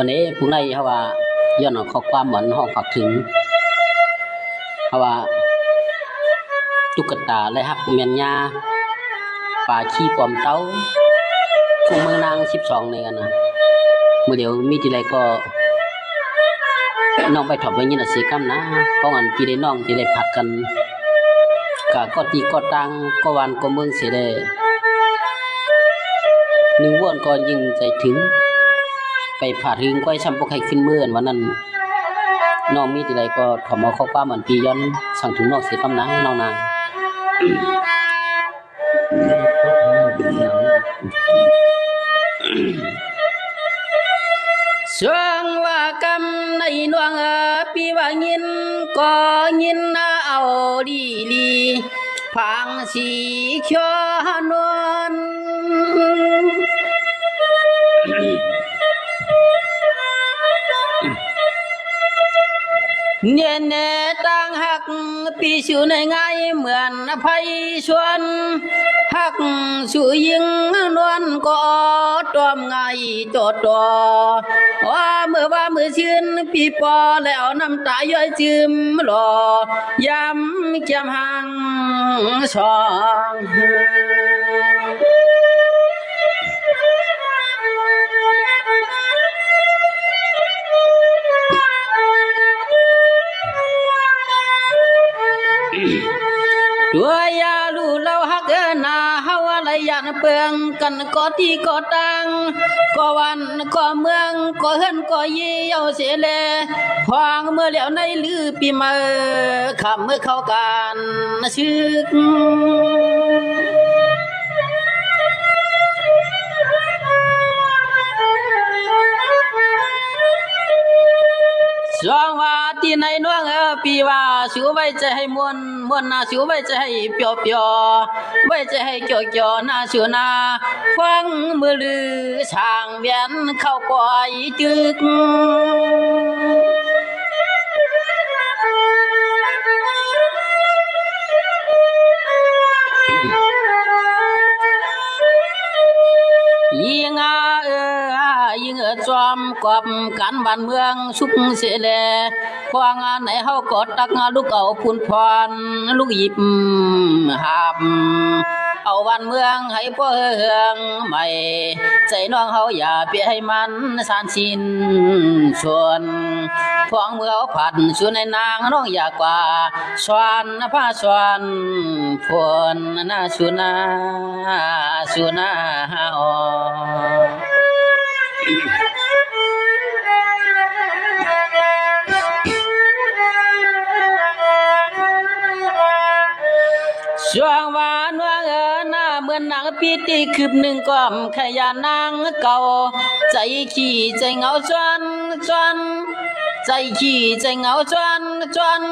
วันนี้ผู้ในเขาว่าย้อนข้อความเหมือนห้องฝากถึงเขาว่าตุ๊กตาและฮักเมียนยาป่าขี้ปอมเต้าทุ่งเมืองนาง12นี่กันนะเมื่อเดี๋ยวมีทีไรก็น้องไปถอดไว้ยินสิกรรมนะเพราะงั้นที่ได้น้องที่ได้ผัดกันก็ตีก็ตังก็วันก็เมืองเสียได้หนึ่งวันก็ยิงใจถึงไปผ่าถึงก็ให้ช้ำพวกให้ขึ้นเมื่อนวันนั้นน้องมีทีไรก็ถอดมาข้อความเหมือนปีย้อนสั่งถึงนอกเสียกรรมนะน้องนางช่วงว่ากำในนวงปีว่ายินก็ยินเอาดีลีพังสีเขียวนวลเนี่ยเนตั้งหักปีชูในไงเหมือนไพชวนหักชูยิงนวลก็ตอมไงจดตัวว่าเมื่อชื่นปีปอแล้วน้ำตาย้อยจืมหล่อยำแก้มหางช่องตัวยาลูเล่าฮักนาเฮาอะไรยันเปืองกันก็ที่ก็ตังก็วันก็เมืองก็เฮินก็ยี่เยาเสเลพองเมื่อแล้วในลือปีเมื่อคำเมื่อเข้ากันชึกสวงว่าที่ในนวงปีว่าสูไว้จะให้มวนนาสูไว้จะให้เปียวไว้จะให้เกี่ยวนาสูนาฟังมือลือช่างเวียนเข้าปล่อยจึกยิงจอมกอบกันบ้านเมืองสุขเสแลพวงานไหนเฮากอดตักลูกเอาพูนพรลูกหยิบหาบเอาวันเมืองให้พ่อเฮืองใหม่ใจน้องเฮาอย่าเปียให้มันสานสินส่วนพวงเมื่อผัดชวนในนางน้องอยากกว่าสวนผ้าสวนพวนหน้าสุนาอ๋อช่วงวานว่าหน้าเหมือนนางปีติคืบหนึ่งก้อมขยานนางเก่าใจขี้ใจเหงาจวนใจขี้ใจเหงาจวน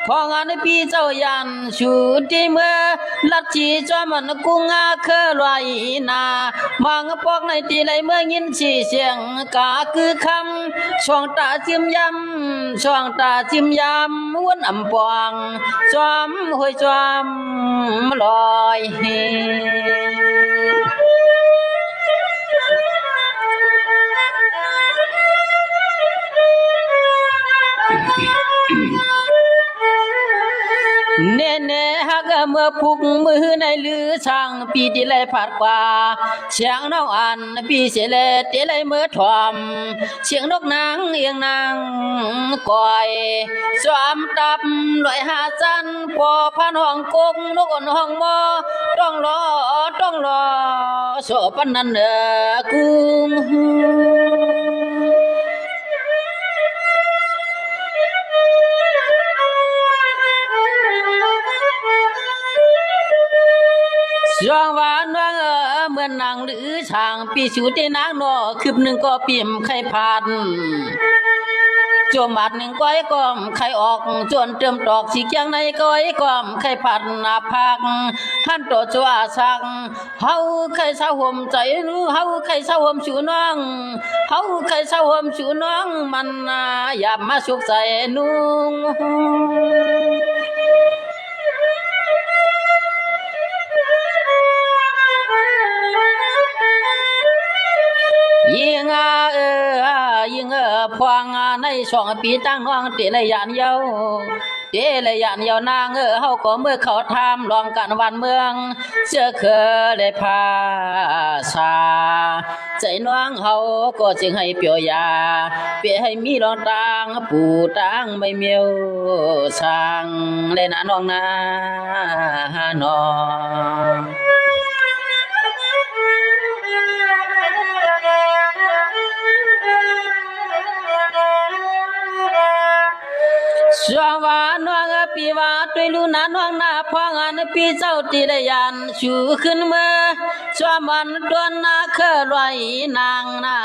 พองานปีเจ้ายันชูที่เมื่อลัดชีจอมันกุงเคอลอยนามังปอกในตีไหลเมื่อยินชีเสียงกาคือคำช่วงตาจิ้มยำวนอำปองจอมห้วยจอมลอยเน่ฮักเมื่อพุกมือในลือช่างปีที่ไหลผัดกว่าเสียงน้องอันปีเสเลตีไหลเมื่อถอมเสียงนกนางเอียงนางก่อยสวมตับลอยหาจันพอพันห้องกงนกอ่อนห้องมอต้องรอโสปันนันกุ้งช่วงวานว่าเหมือนนางหรือช่างปีสูดนางนอคืบหนึ่งก็เปี่ยมไข่พันจมอัดหนึ่งก้อยก้อมไข่ออกจนเติมตอกสีเกียงในก้อยก้อมไข่พันนาพักหันตัวจัวสังเฮาไข่เศร้าห่มใจรู้เฮาไข่เศร้าห่มชูน้องเฮาไข่เศร้าห่มชูน้องมันอย่ามาสุกใส่นุ่ง ยิง พวงใน2 ปีตั้งน้องเตเลยยานเยาเตเลยยานเยานางเฮาก็เมื่อเขาทำลองกันวันเมืองเชื่อเคยได้พาสาใจน้องเฮาก็จึงให้เปียวยาเปียให้มีรองตางปู่ตางไม่เมียวสร้างเลยนะน้องนะน้องสวานวงปีวาตุลุนานวงนาพองอันปีเจ้าติได้ยันชูขึ้นเมื่อสวมันดวนนาเคอลอยนางนา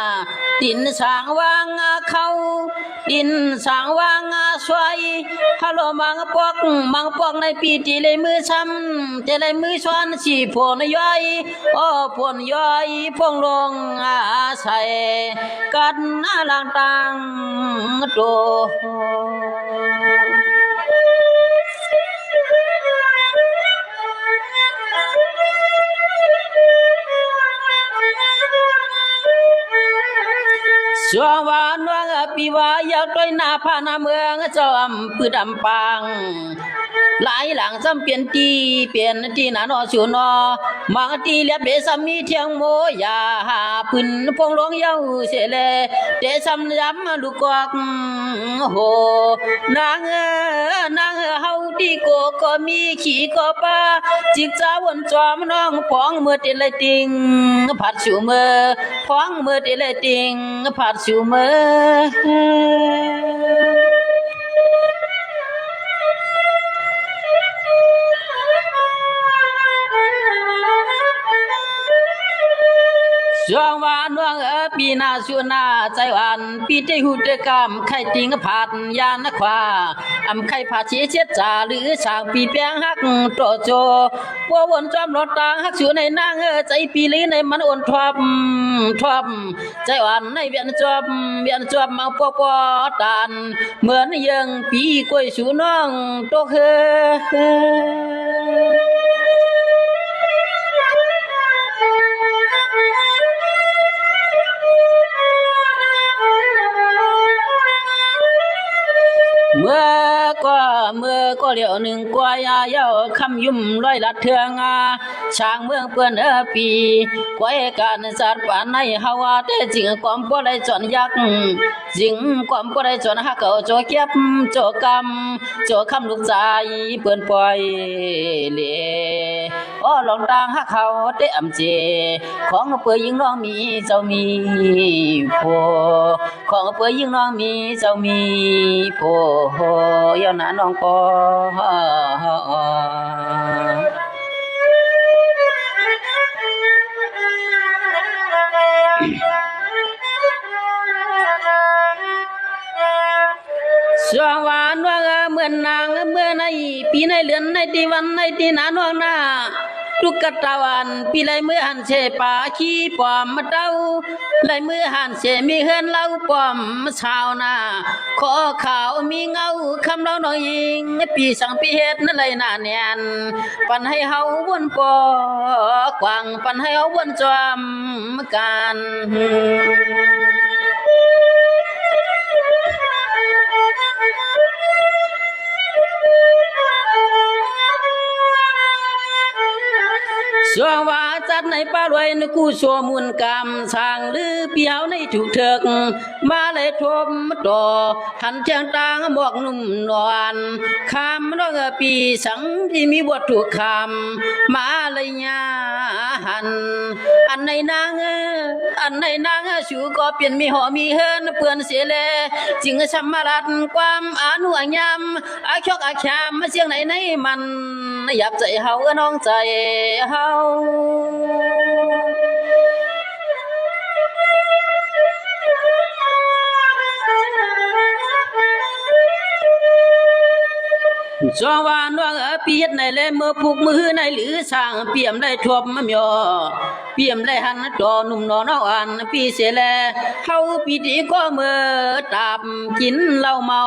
ดินสางวางเขาดินสางวางสวยฮัลโหลมังปอกในปีที่เลยมือช้ำจะเลยมือชวนสีพวนย้อยพวนย้อยพงลงใส่กันหลังตังโตสวานวงปีวายาวต้อยนาพานาเมืองจอมปืดำปังหลายหลังซ้ำเปลี่ยนที่นานอชูนอมังตีเลียบเดซ้ำมีเทียงโมยาพื้นพงหลวงเย้าเสเลเดซ้ำย้ำลูกกอกโหนางเฮาดีก็มีขี่ก็ป้าจิกจ้าวนจอมน้องพองเมื่อเตเลยติงผัดชูเมื่อพองเมื่อเตเลยติงผัดชูเมื่อสวานวงปีนาสุนาใจวันปีที่หุดกรรมไข่ติงผัดยานควาไข่ผัดเชียดจ่าหรือช่างปีเปียงฮักโตโจวัววนจอมรถตังฮักชูในนางใจปีลีในมันอ่อนทวบใจวันในเวียนจอบมาปอตันเหมือนยังปีกล้วยชูน้องโตเคเมื่อก็เหลียวหนึ่งกว่ายาเย้าคำยุ่มร้อยลัดเทืองช่างเมืองเปื้อนปีกวยการสัตว์ป่าในฮาวาแต่จริงความบ่ได้จอนยักจริงความบ่ได้จอนฮักเก่าโจเก็บโจกำโจคำลูกใจเปื้อนปล่อยเลลองดังฮักเขาเตะเจของเปื้อยิงน้องมีเจ้ามีผัวของเปื้อยิงน้องมีเจ้ามีผัวยาวหนาน้องปอสวานวงเมื่อนางเมื่อในปีในเลือนในตีวันในตีนานวงหน้าทุกกตะวันปีไรเมื่อหันเชป่าขี้ปอมมาเต้าไรเมื่อหันเชมีเฮือนเล่าปอมชาวนาขอข่าวมีเงาคำเล่าหน่อยยิงปีสังปีเฮ็ดนั่นเลยหน้าแน่นปันให้เฮาวนปอกวางปันให้เฮาวนจอมกันสวงว่าจัดในป่ารวยนกู้ชัวมุนกรรมสร้างหรือเปียวในถูกเถิกมาเลยทบต่อหันเชียงตางหมวกนุ่มนวลคำร้องปีสังที่มีบทถูกคำมาเลยญาหันอันในนางชูก็เปลี่ยนมีหอมีเฮินเปื่อนเสียเลจึงชำมารัดความอานุอังยำอาชอกอาชามเสียงไหนมันอยากใจเฮาน้องใจเฮาจอวานวงปีเฮ็ดในเลเมื่อผูกมือในหรือสร้างเปี่ยมได้ทวบมะเมียวเปี่ยมได้หันจอหนุ่มนอนอันปีเสแลเฮาปีดีก็เมื่อตับกินเหล้าเมา